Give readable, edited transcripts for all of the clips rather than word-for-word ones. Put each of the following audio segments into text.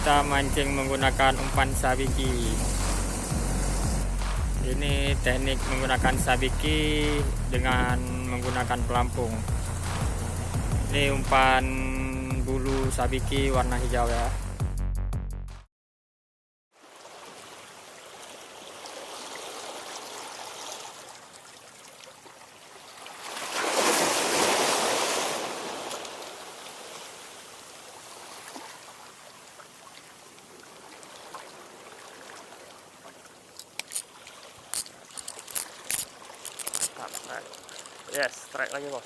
kita mancing menggunakan umpan sabiki. Ini teknik menggunakan sabiki dengan menggunakan pelampung. Ini umpan bulu sabiki warna hijau ya. Yes, strike lagi bos.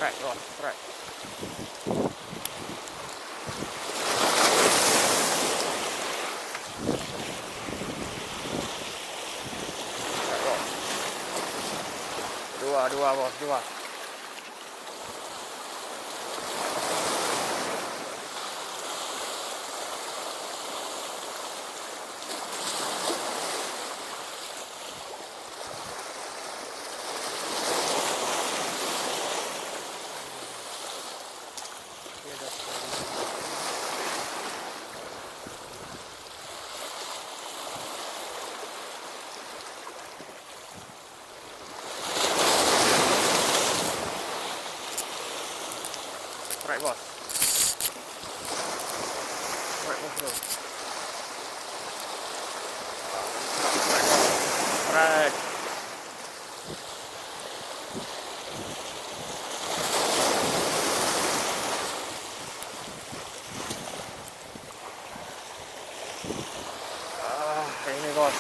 Strike. Dua bos. Strike bos bro. Strike. Ini bos,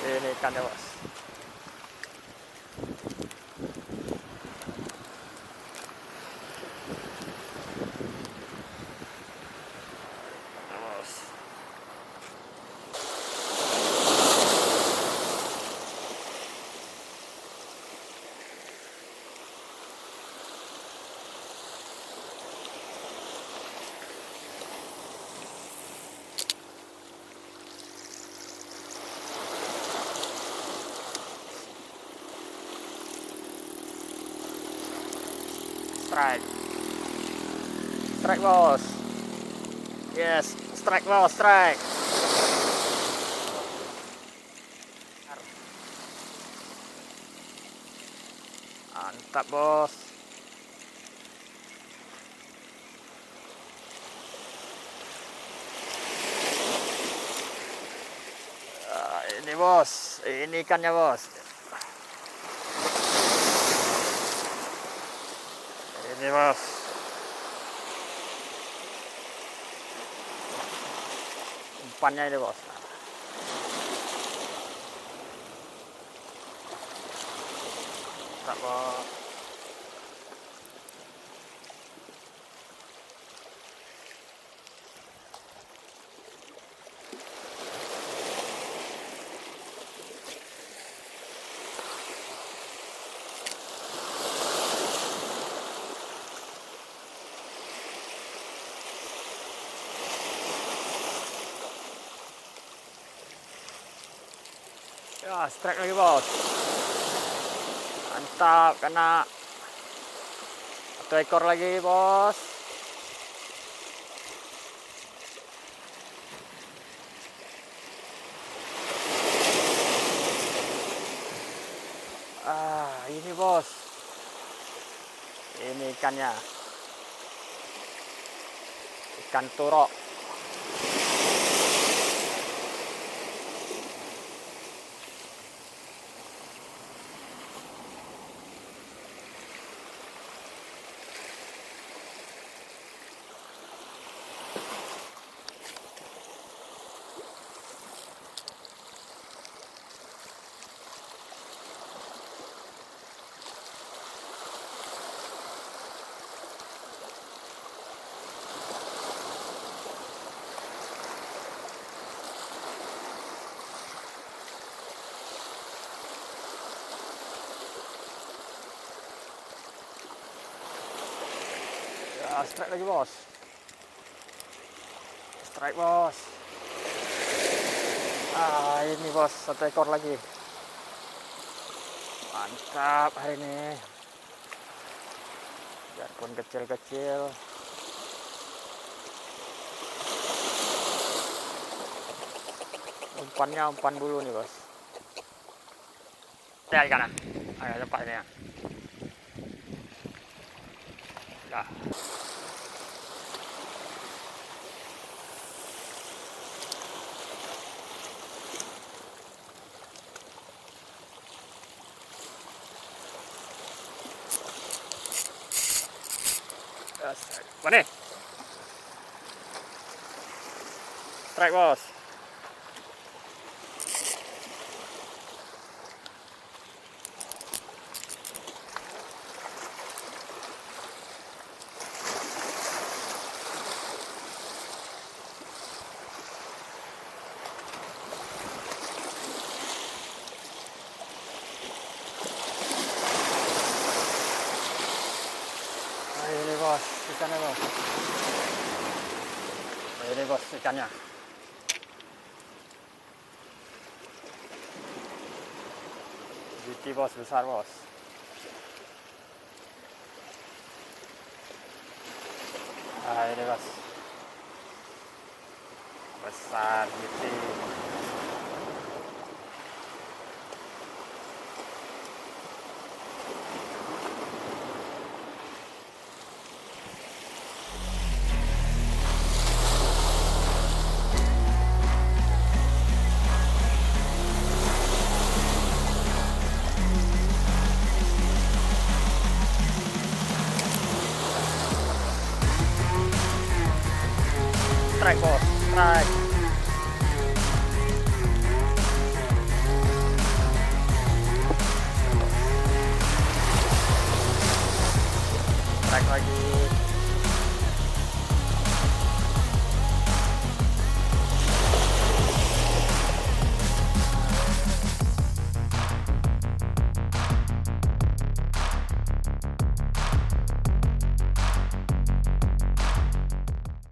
ini ikannya bos. Strike bos. Yes, strike bos, strike. Mantap bos. Ini bos, ini ikannya bos. Ini bos. Umpannya ini bos. Tak bos. Ya, strike lagi bos. Mantap, kena. Satu ekor lagi bos. Ini bos. Ini ikannya. Ikan turok. Strike lagi bos. Strike bos. Ini bos, 1 ekor lagi. Mantap hari ini. Biarpun kecil-kecil. Umpannya umpan bulu nih bos. Ya ikan. Ayo cepat ini ya. Dah. Mana? Strike bos. Ini bos, ikannya bos. Ini bos ikannya. GT bos, besar bos. Ini bos. Besar GT. Strike bos, strike.